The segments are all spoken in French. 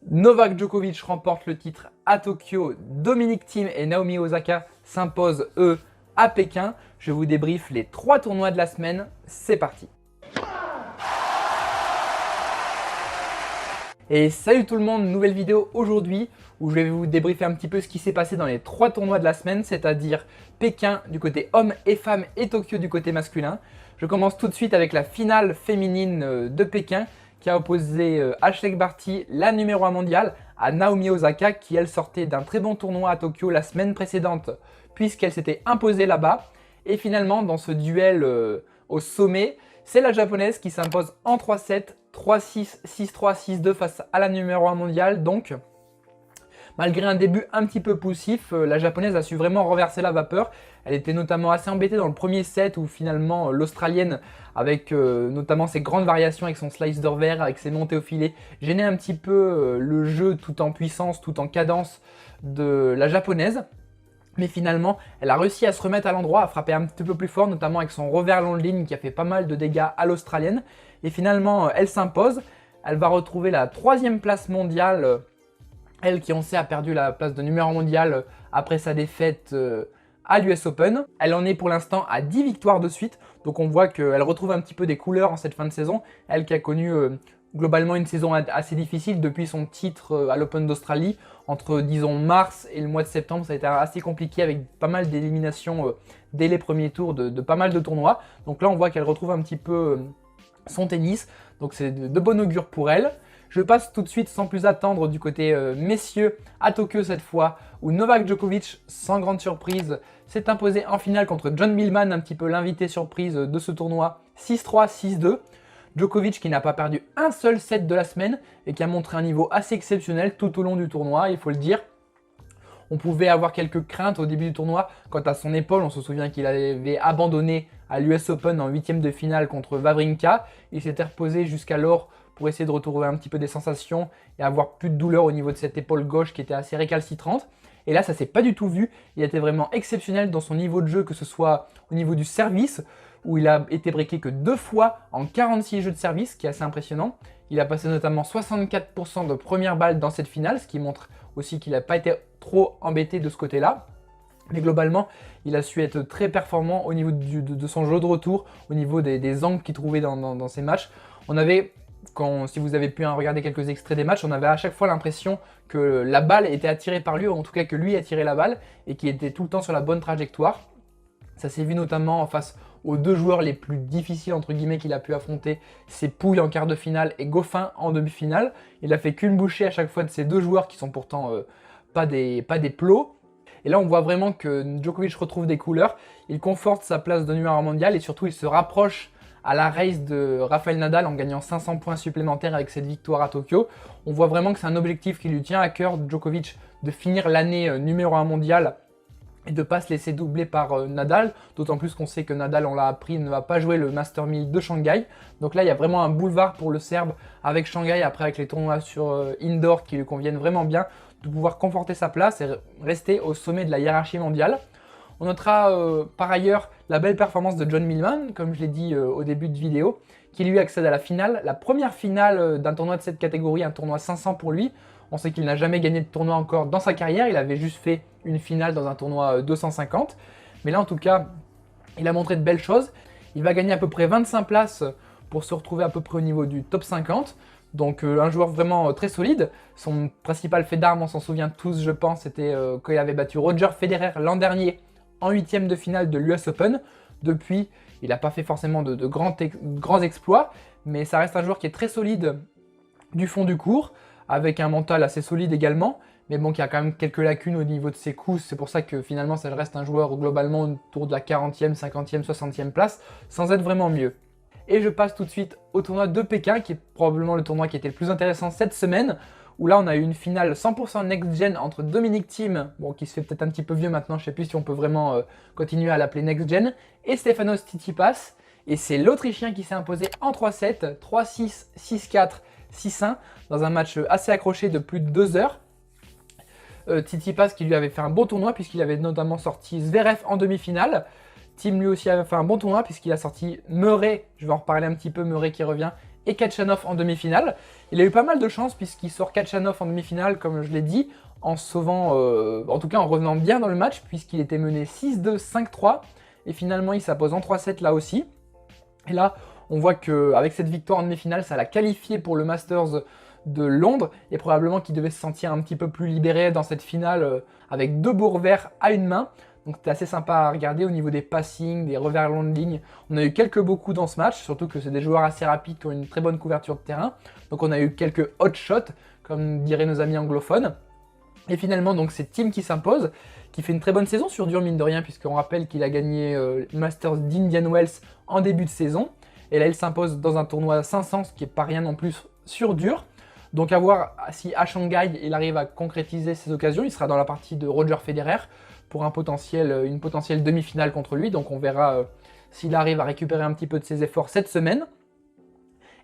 Novak Djokovic remporte le titre à Tokyo. Dominic Thiem et Naomi Osaka s'imposent, eux, à Pékin. Je vous débriefe les 3 tournois de la semaine. C'est parti. Et salut tout le monde, nouvelle vidéo aujourd'hui où je vais vous débriefer un petit peu ce qui s'est passé dans les 3 tournois de la semaine, c'est-à-dire Pékin du côté hommes et femmes et Tokyo du côté masculin. Je commence tout de suite avec la finale féminine de Pékin qui a opposé Ashleigh Barty, la numéro 1 mondiale, à Naomi Osaka qui elle sortait d'un très bon tournoi à Tokyo la semaine précédente puisqu'elle s'était imposée là-bas. Et finalement dans ce duel au sommet, c'est la japonaise qui s'impose en 3-7, 3-6, 6-3, 6-2 face à la numéro 1 mondiale. Donc, malgré un début un petit peu poussif, la japonaise a su vraiment renverser la vapeur. Elle était notamment assez embêtée dans le premier set où finalement l'australienne, avec notamment ses grandes variations avec son slice de revers, avec ses montées au filet, gênait un petit peu le jeu tout en puissance, tout en cadence de la japonaise. Mais finalement, elle a réussi à se remettre à l'endroit, à frapper un petit peu plus fort, notamment avec son revers long de ligne qui a fait pas mal de dégâts à l'australienne. Et finalement, elle s'impose. Elle va retrouver la 3e place mondiale. Elle qui, on sait, a perdu la place de numéro 1 mondial après sa défaite à l'US Open. Elle en est pour l'instant à 10 victoires de suite. Donc on voit qu'elle retrouve un petit peu des couleurs en cette fin de saison. Elle qui a connu globalement une saison assez difficile depuis son titre à l'Open d'Australie. Entre, disons, mars et le mois de septembre, ça a été assez compliqué avec pas mal d'éliminations dès les premiers tours de pas mal de tournois. Donc là, on voit qu'elle retrouve un petit peu son tennis. Donc c'est de bon augure pour elle. Je passe tout de suite sans plus attendre du côté messieurs à Tokyo cette fois, où Novak Djokovic, sans grande surprise, s'est imposé en finale contre John Millman, un petit peu l'invité surprise de ce tournoi, 6-3, 6-2. Djokovic qui n'a pas perdu un seul set de la semaine et qui a montré un niveau assez exceptionnel tout au long du tournoi, il faut le dire. On pouvait avoir quelques craintes au début du tournoi quant à son épaule. On se souvient qu'il avait abandonné à l'US Open en 8e de finale contre Wawrinka. Il s'était reposé jusqu'alors pour essayer de retrouver un petit peu des sensations et avoir plus de douleur au niveau de cette épaule gauche qui était assez récalcitrante. Et là, ça s'est pas du tout vu. Il était vraiment exceptionnel dans son niveau de jeu, que ce soit au niveau du service, où il a été breaké que 2 fois en 46 jeux de service, ce qui est assez impressionnant. Il a passé notamment 64% de première balle dans cette finale, ce qui montre aussi qu'il n'a pas été trop embêté de ce côté-là. Mais globalement, il a su être très performant au niveau de son jeu de retour, au niveau des angles qu'il trouvait dans ses matchs. On avait, si vous avez pu regarder quelques extraits des matchs, on avait à chaque fois l'impression que la balle était attirée par lui, ou en tout cas que lui attirait la balle, et qu'il était tout le temps sur la bonne trajectoire. Ça s'est vu notamment face aux 2 joueurs les plus difficiles entre guillemets qu'il a pu affronter, c'est Pouille en quart de finale et Goffin en demi-finale. Il a fait qu'une bouchée à chaque fois de ces 2 joueurs qui sont pourtant pas des plots. Et là on voit vraiment que Djokovic retrouve des couleurs, il conforte sa place de numéro 1 mondial et surtout il se rapproche à la race de Rafael Nadal en gagnant 500 points supplémentaires avec cette victoire à Tokyo. On voit vraiment que c'est un objectif qui lui tient à cœur, Djokovic, de finir l'année numéro 1 mondial et de ne pas se laisser doubler par Nadal, d'autant plus qu'on sait que Nadal, on l'a appris, ne va pas jouer le Master 1000 de Shanghai. Donc là, il y a vraiment un boulevard pour le Serbe avec Shanghai, après avec les tournois sur indoor qui lui conviennent vraiment bien, de pouvoir conforter sa place et rester au sommet de la hiérarchie mondiale. On notera par ailleurs la belle performance de John Millman, comme je l'ai dit au début de vidéo, qui lui accède à la finale, la première finale d'un tournoi de cette catégorie, un tournoi 500 pour lui. On sait qu'il n'a jamais gagné de tournoi encore dans sa carrière, il avait juste fait une finale dans un tournoi 250. Mais là en tout cas, il a montré de belles choses. Il va gagner à peu près 25 places pour se retrouver à peu près au niveau du top 50. Donc un joueur vraiment très solide. Son principal fait d'armes, on s'en souvient tous je pense, c'était quand il avait battu Roger Federer l'an dernier en 8e de finale de l'US Open. Depuis, il n'a pas fait forcément de grands exploits, mais ça reste un joueur qui est très solide du fond du court, avec un mental assez solide également, mais bon, qui a quand même quelques lacunes au niveau de ses coups. C'est pour ça que finalement, ça reste un joueur globalement autour de la 40e, 50e, 60e place, sans être vraiment mieux. Et je passe tout de suite au tournoi de Pékin, qui est probablement le tournoi qui était le plus intéressant cette semaine, où là, on a eu une finale 100% next-gen entre Dominic Thiem, bon, qui se fait peut-être un petit peu vieux maintenant, je ne sais plus si on peut vraiment continuer à l'appeler next-gen, et Stefanos Tsitsipas. Et c'est l'Autrichien qui s'est imposé en 3-7, 3-6, 6-4, 6-1, dans un match assez accroché de plus de 2 heures. Tsitsipas qui lui avait fait un bon tournoi puisqu'il avait notamment sorti Zverev en demi-finale. Thiem lui aussi avait fait un bon tournoi puisqu'il a sorti Murray, je vais en reparler un petit peu, Murray qui revient, et Khachanov en demi-finale. Il a eu pas mal de chance puisqu'il sort Khachanov en demi-finale, comme je l'ai dit, en sauvant, en tout cas en revenant bien dans le match, puisqu'il était mené 6-2, 5-3, et finalement il s'impose en 3-7 là aussi. Et là, on voit qu'avec cette victoire en demi-finale, ça l'a qualifié pour le Masters de Londres, et probablement qu'il devait se sentir un petit peu plus libéré dans cette finale avec 2 beaux revers à une main. Donc c'était assez sympa à regarder au niveau des passings, des revers long de ligne. On a eu quelques beaux coups dans ce match, surtout que c'est des joueurs assez rapides qui ont une très bonne couverture de terrain. Donc on a eu quelques hot shots, comme diraient nos amis anglophones. Et finalement, donc c'est Thiem qui s'impose, qui fait une très bonne saison sur dur mine de rien, puisqu'on rappelle qu'il a gagné le Masters d'Indian Wells en début de saison. Et là, il s'impose dans un tournoi 500, ce qui n'est pas rien non plus sur dur. Donc à voir si à Shanghai, il arrive à concrétiser ses occasions. Il sera dans la partie de Roger Federer pour une potentielle demi-finale contre lui. Donc on verra s'il arrive à récupérer un petit peu de ses efforts cette semaine.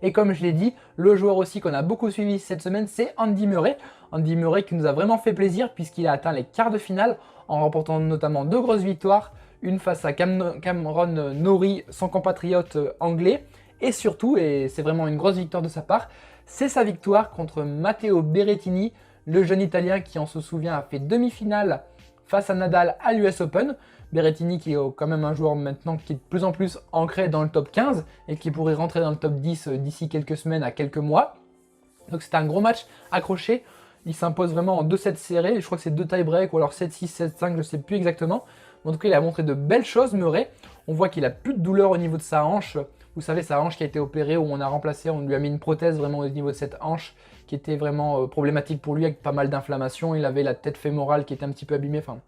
Et comme je l'ai dit, le joueur aussi qu'on a beaucoup suivi cette semaine, c'est Andy Murray. Andy Murray qui nous a vraiment fait plaisir puisqu'il a atteint les quarts de finale en remportant notamment 2 grosses victoires. Une face à Cameron Norrie, son compatriote anglais. Et surtout, et c'est vraiment une grosse victoire de sa part, c'est sa victoire contre Matteo Berrettini, le jeune Italien qui, on se souvient, a fait demi-finale face à Nadal à l'US Open. Berrettini qui est quand même un joueur maintenant qui est de plus en plus ancré dans le top 15 et qui pourrait rentrer dans le top 10 d'ici quelques semaines à quelques mois. Donc c'était un gros match accroché. Il s'impose vraiment en 2-7 serrés. Je crois que c'est 2 tie-break ou alors 7-6, 7-5, je ne sais plus exactement. En tout cas, il a montré de belles choses, Murray. On voit qu'il a plus de douleur au niveau de sa hanche. Vous savez, sa hanche qui a été opérée, où on lui a mis une prothèse vraiment au niveau de cette hanche qui était vraiment problématique pour lui avec pas mal d'inflammation. Il avait la tête fémorale qui était un petit peu abîmée. Enfin,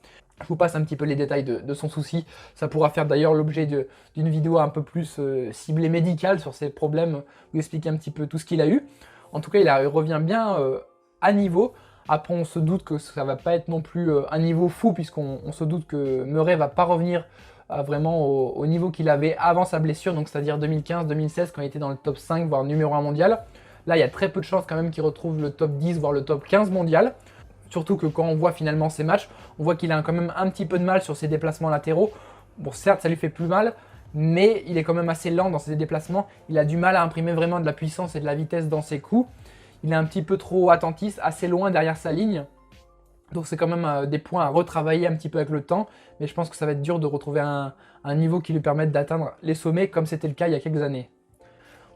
je vous passe un petit peu les détails de son souci. Ça pourra faire d'ailleurs l'objet d'une vidéo un peu plus ciblée médicale sur ses problèmes, vous expliquer un petit peu tout ce qu'il a eu. En tout cas, il revient bien à niveau. Après, on se doute que ça va pas être non plus un niveau fou, puisqu'on se doute que Murray va pas revenir vraiment au niveau qu'il avait avant sa blessure, donc c'est-à-dire 2015-2016 quand il était dans le top 5, voire numéro 1 mondial. Là, il y a très peu de chances quand même qu'il retrouve le top 10, voire le top 15 mondial. Surtout que quand on voit finalement ses matchs, on voit qu'il a quand même un petit peu de mal sur ses déplacements latéraux. Bon, certes, ça lui fait plus mal, mais il est quand même assez lent dans ses déplacements. Il a du mal à imprimer vraiment de la puissance et de la vitesse dans ses coups. Il est un petit peu trop attentiste, assez loin derrière sa ligne. Donc c'est quand même des points à retravailler un petit peu avec le temps. Mais je pense que ça va être dur de retrouver un niveau qui lui permette d'atteindre les sommets comme c'était le cas il y a quelques années.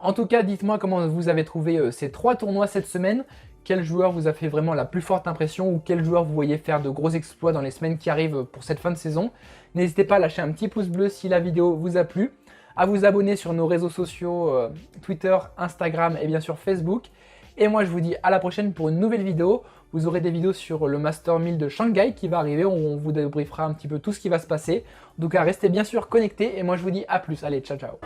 En tout cas, dites-moi comment vous avez trouvé ces 3 tournois cette semaine. Quel joueur vous a fait vraiment la plus forte impression ou quel joueur vous voyez faire de gros exploits dans les semaines qui arrivent pour cette fin de saison. N'hésitez pas à lâcher un petit pouce bleu si la vidéo vous a plu, à vous abonner sur nos réseaux sociaux Twitter, Instagram et bien sûr Facebook. Et moi je vous dis à la prochaine pour une nouvelle vidéo. Vous aurez des vidéos sur le Master 1000 de Shanghai qui va arriver où on vous débriefera un petit peu tout ce qui va se passer. En tout cas restez bien sûr connectés et moi je vous dis à plus. Allez, ciao ciao.